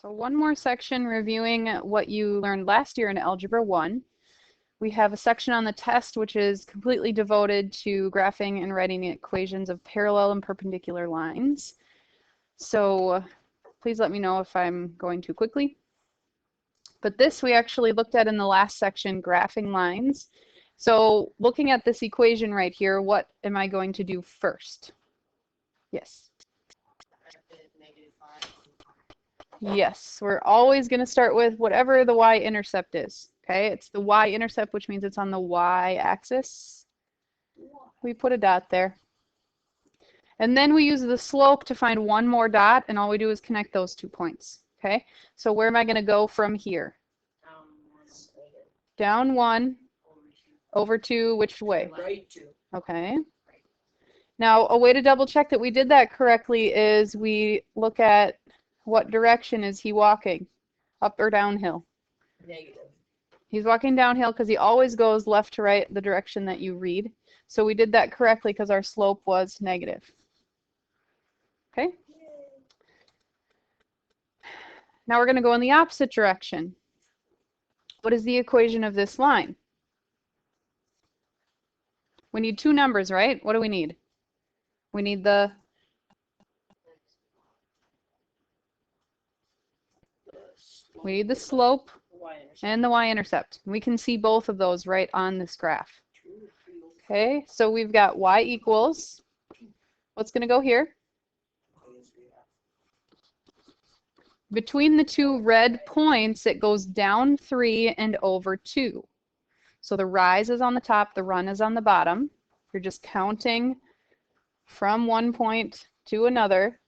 So one more section reviewing what you learned last year in Algebra 1. We have a section on the test which is completely devoted to graphing and writing equations of parallel and perpendicular lines. So please let me know if I'm going too quickly. But this we actually looked at in the last section, graphing lines. So looking at this equation right here, what am I going to do first? Yes. Yes, we're always going to start with whatever the y-intercept is. Okay, it's the y-intercept, which means it's on the y-axis. We put a dot there. And then we use the slope to find one more dot, and all we do is connect those 2 points. Okay, so where am I going to go from here? Down 1, over 2, which way? Right 2. Okay. Now, a way to double check that we did that correctly is we look at what direction is he walking, up or downhill? Negative. He's walking downhill because he always goes left to right, the direction that you read. So we did that correctly because our slope was negative. Okay? Now we're going to go in the opposite direction. What is the equation of this line? We need two numbers, right? What do we need? We need the slope and the y-intercept. We can see both of those right on this graph. Okay, so we've got y equals, what's going to go here? Between the two red points, it goes down 3 and over 2. So the rise is on the top, the run is on the bottom. You're just counting from one point to another.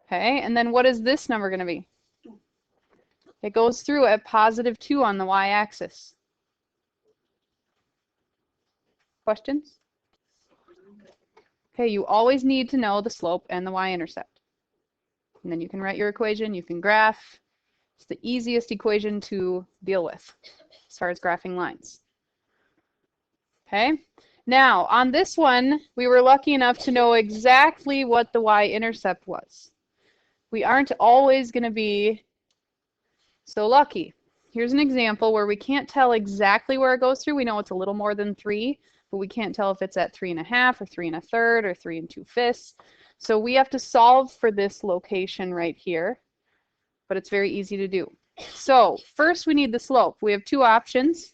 Okay, and then what is this number going to be? It goes through at positive 2 on the y-axis. Questions? Okay, you always need to know the slope and the y-intercept. And then you can write your equation, you can graph. It's the easiest equation to deal with as far as graphing lines. Okay, now on this one, we were lucky enough to know exactly what the y-intercept was. We aren't always going to be so lucky. Here's an example where we can't tell exactly where it goes through. We know it's a little more than 3, but we can't tell if it's at 3 1/2 or 3 1/3 or 3 2/5. So we have to solve for this location right here, but it's very easy to do. So first we need the slope. We have two options.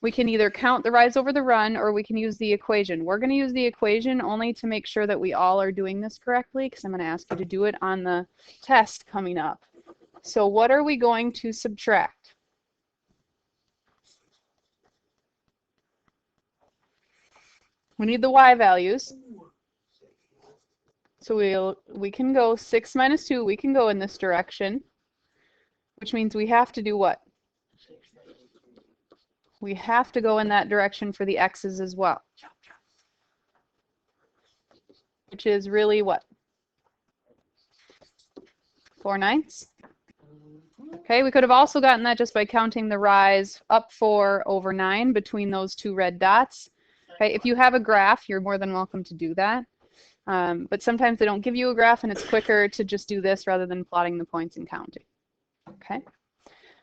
We can either count the rise over the run, or we can use the equation. We're going to use the equation only to make sure that we all are doing this correctly, because I'm going to ask you to do it on the test coming up. So what are we going to subtract? We need the y values. So we can go 6 minus 2, we can go in this direction, which means we have to do what? We have to go in that direction for the x's as well, which is really what? 4/9. Okay, we could have also gotten that just by counting the rise up 4 over 9 between those two red dots. Okay, if you have a graph, you're more than welcome to do that. But sometimes they don't give you a graph, and it's quicker to just do this rather than plotting the points and counting. Okay,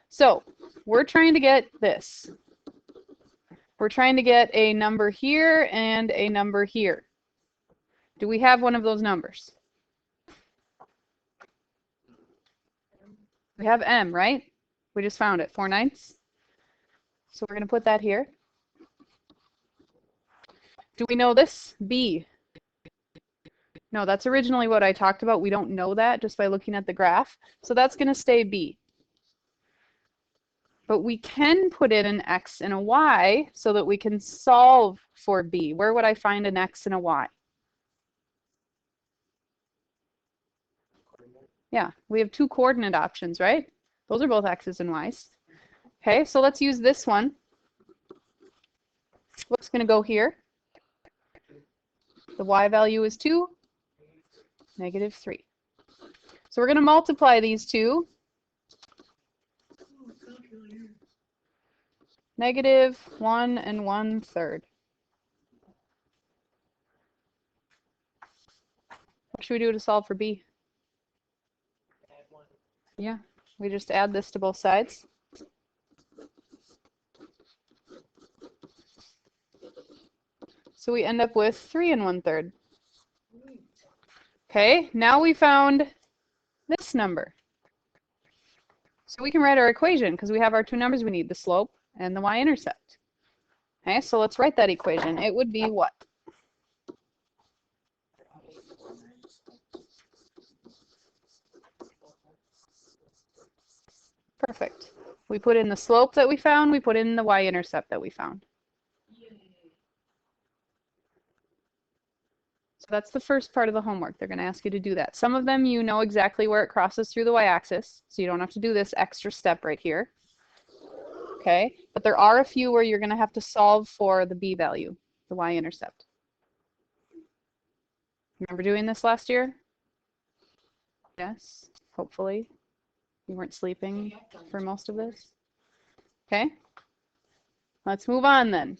so we're trying to get this. We're trying to get a number here and a number here. Do we have one of those numbers? We have m, right? We just found it, 4/9. So we're going to put that here. Do we know this? B. No, that's originally what I talked about. We don't know that just by looking at the graph. So that's going to stay B. But we can put in an x and a y so that we can solve for B. Where would I find an x and a y? Yeah, we have two coordinate options, right? Those are both x's and y's. Okay, so let's use this one. What's going to go here? The y value is 2, -3. So we're going to multiply these two. -1 1/3. What should we do to solve for B? Yeah, we just add this to both sides. So we end up with 3 1/3. Okay, now we found this number. So we can write our equation because we have our two numbers we need, the slope and the y-intercept. Okay, so let's write that equation. It would be what? Perfect. We put in the slope that we found, we put in the y-intercept that we found. So that's the first part of the homework. They're going to ask you to do that. Some of them you know exactly where it crosses through the y-axis, so you don't have to do this extra step right here. Okay, but there are a few where you're going to have to solve for the b value, the y-intercept. Remember doing this last year? Yes, hopefully. You weren't sleeping for most of this. Okay, let's move on then.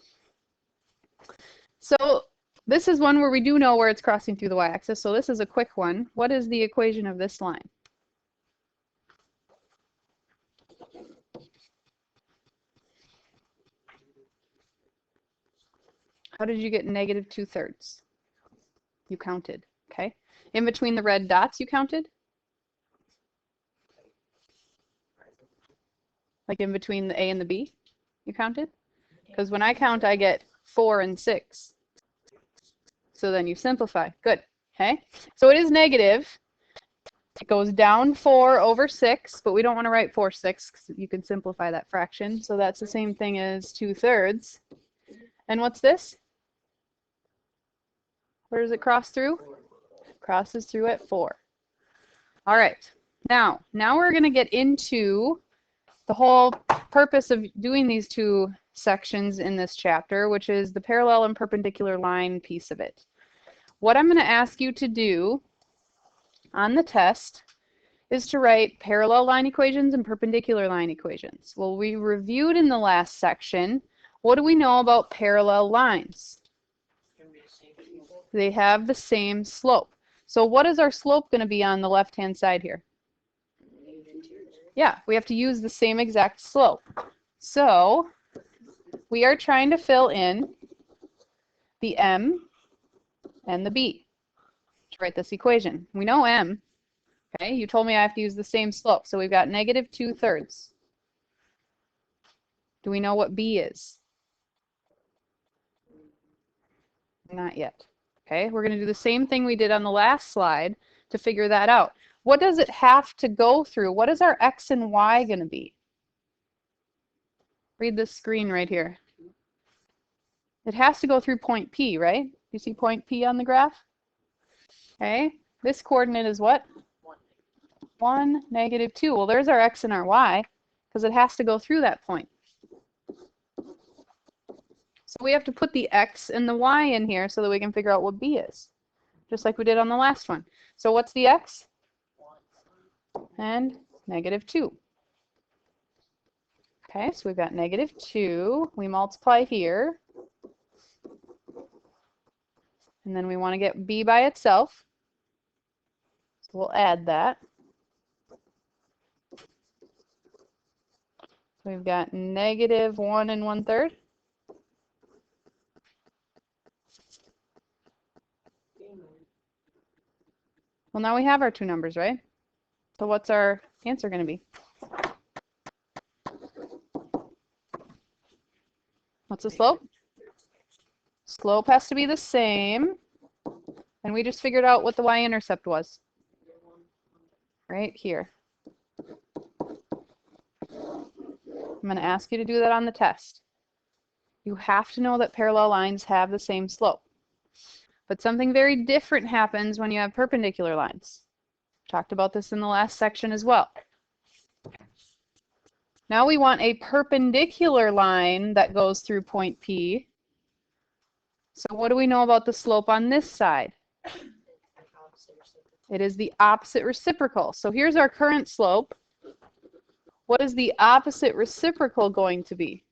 So this is one where we do know where it's crossing through the y-axis, so this is a quick one. What is the equation of this line? How did you get negative 2/3? You counted, okay? In between the red dots, you counted? Like in between the A and the B, you counted? Because when I count, I get 4 and 6. So then you simplify. Good, okay? So it is negative. It goes down 4/6, but we don't want to write 4/6 because you can simplify that fraction. So that's the same thing as 2/3. And what's this? Where does it cross through? Crosses through at 4. All right. Now we're going to get into the whole purpose of doing these two sections in this chapter, which is the parallel and perpendicular line piece of it. What I'm going to ask you to do on the test is to write parallel line equations and perpendicular line equations. Well, we reviewed in the last section, what do we know about parallel lines? They have the same slope. So what is our slope going to be on the left-hand side here? Yeah, we have to use the same exact slope. So we are trying to fill in the m and the b to write this equation. We know m. Okay, you told me I have to use the same slope. So we've got negative 2/3. Do we know what b is? Not yet. Okay, we're going to do the same thing we did on the last slide to figure that out. What does it have to go through? What is our x and y going to be? Read this screen right here. It has to go through point P, right? You see point P on the graph? Okay, this coordinate is what? 1, -2. Well, there's our x and our y because it has to go through that point. So we have to put the x and the y in here so that we can figure out what b is, just like we did on the last one. So what's the x? And -2. Okay, so we've got -2. We multiply here. And then we want to get b by itself. So we'll add that. So we've got -1 1/3. Well, now we have our two numbers, right? So what's our answer going to be? What's the slope? Slope has to be the same. And we just figured out what the y-intercept was. Right here. I'm going to ask you to do that on the test. You have to know that parallel lines have the same slope. But something very different happens when you have perpendicular lines. Talked about this in the last section as well. Now we want a perpendicular line that goes through point P. So what do we know about the slope on this side? It is the opposite reciprocal. So here's our current slope. What is the opposite reciprocal going to be?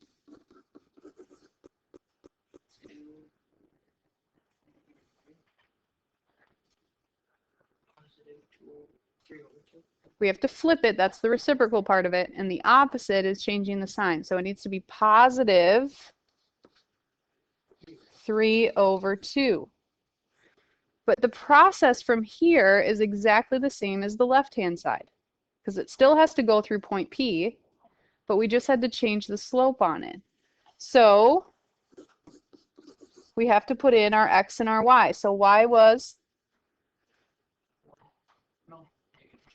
We have to flip it. That's the reciprocal part of it. And the opposite is changing the sign. So it needs to be positive 3 over 2. But the process from here is exactly the same as the left-hand side, because it still has to go through point P, but we just had to change the slope on it. So we have to put in our x and our y. So y was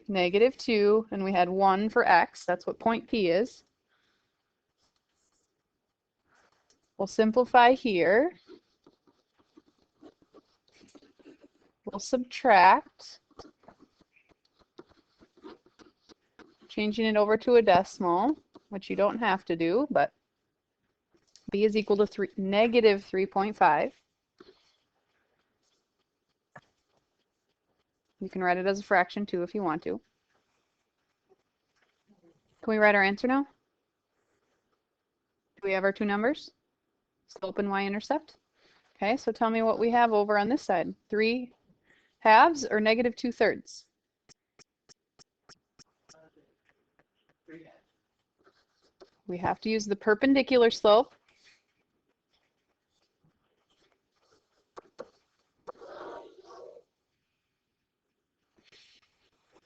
-2, and we had 1 for x. That's what point P is. We'll simplify here. We'll subtract, changing it over to a decimal, which you don't have to do, but b is equal to -3.5. You can write it as a fraction too if you want to. Can we write our answer now? Do we have our two numbers? Slope and y-intercept? Okay, so tell me what we have over on this side. 3 halves or -2/3? We have to use the perpendicular slope.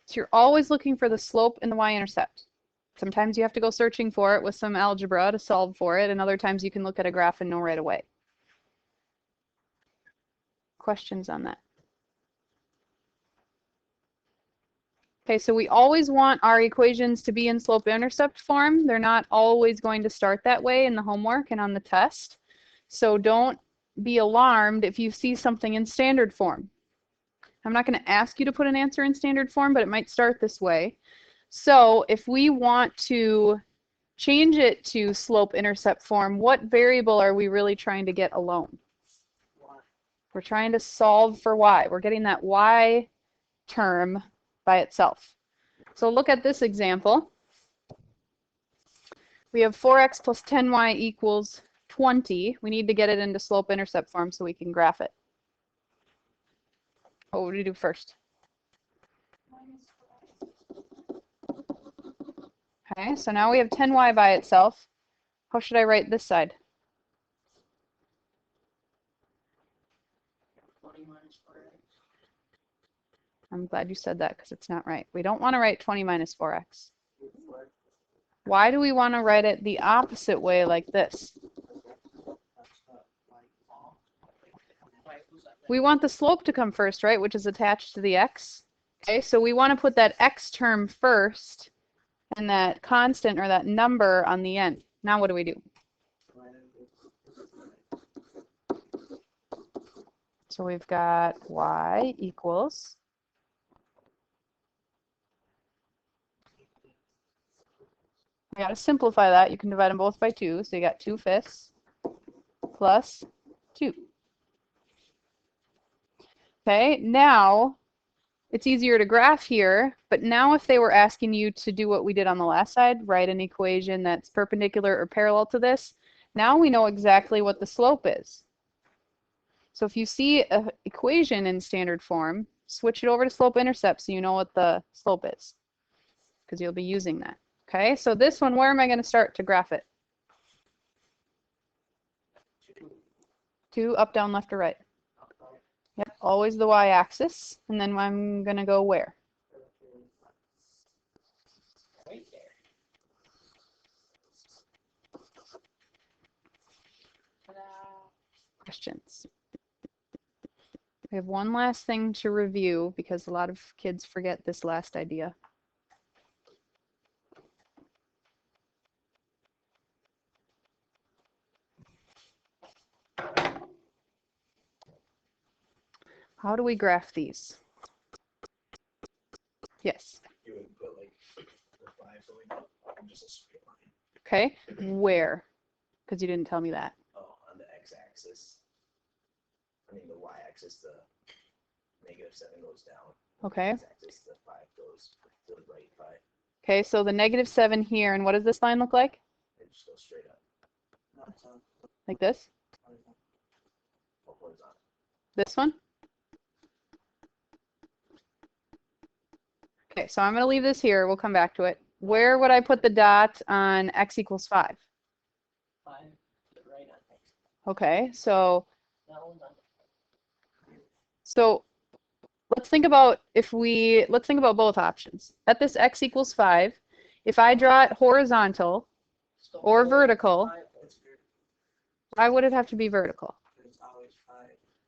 So you're always looking for the slope and the y-intercept. Sometimes you have to go searching for it with some algebra to solve for it, and other times you can look at a graph and know right away. Questions on that? Okay, so we always want our equations to be in slope-intercept form. They're not always going to start that way in the homework and on the test. So don't be alarmed if you see something in standard form. I'm not going to ask you to put an answer in standard form, but it might start this way. So if we want to change it to slope-intercept form, what variable are we really trying to get alone? We're trying to solve for y. We're getting that y term by itself. So look at this example. We have 4x plus 10y equals 20. We need to get it into slope-intercept form so we can graph it. What would we do first? Okay, so now we have 10y by itself. How should I write this side? 20 minus 4x. I'm glad you said that because it's not right. We don't want to write 20 minus 4x. Why do we want to write it the opposite way like this? We want the slope to come first, right, which is attached to the x. Okay, so we want to put that x term first and that constant or that number on the end. Now what do we do? So we've got y equals we got to simplify that. You can divide them both by 2. So you got 2/5 plus 2. Okay, now it's easier to graph here, but now if they were asking you to do what we did on the last side, write an equation that's perpendicular or parallel to this, now we know exactly what the slope is. So if you see an equation in standard form, switch it over to slope-intercept so you know what the slope is, because you'll be using that. Okay, so this one, where am I going to start to graph it? 2, up, down, left, or right? Yep, always the y-axis. And then I'm going to go where? Right there. Questions? We have one last thing to review because a lot of kids forget this last idea. How do we graph these? Yes. You would put like the 5 going up and just a straight line. Okay. Where? Because you didn't tell me that. Oh, on the x-axis. I mean the y-axis, the -7 goes down. Okay. X-axis, the 5 goes to the right 5. Okay, so the -7 here, and what does this line look like? It just goes straight up. Like this? Or horizontal. This one? Okay, so I'm going to leave this here. We'll come back to it. Where would I put the dot on x equals 5? 5, put right on X. Okay, so That one's on. let's think about both options. At this x equals 5, if I draw it horizontal So or four, vertical, 5, it's good. why would it have to be vertical? It's always 5.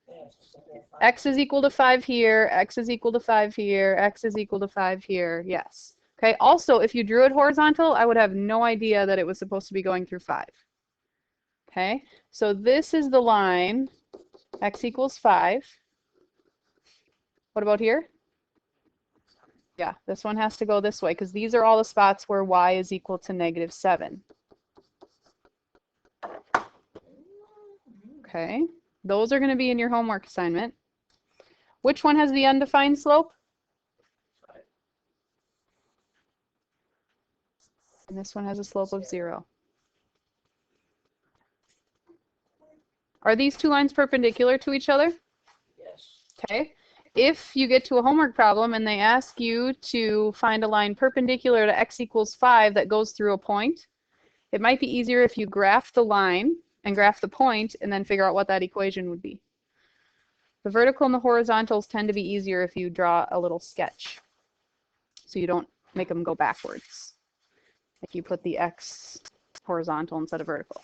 Yeah, so there, 5. X is equal to 5 here, x is equal to 5 here, x is equal to 5 here, yes. Okay, also, if you drew it horizontal, I would have no idea that it was supposed to be going through 5. Okay, so this is the line, x equals 5. What about here? Yeah, this one has to go this way because these are all the spots where y is equal to -7. Okay, those are going to be in your homework assignment. Which one has the undefined slope? 5. And this one has a slope of 0. Are these two lines perpendicular to each other? Yes. Okay. If you get to a homework problem and they ask you to find a line perpendicular to x equals 5 that goes through a point, it might be easier if you graph the line and graph the point and then figure out what that equation would be. The vertical and the horizontals tend to be easier if you draw a little sketch, so you don't make them go backwards. Like you put the x horizontal instead of vertical.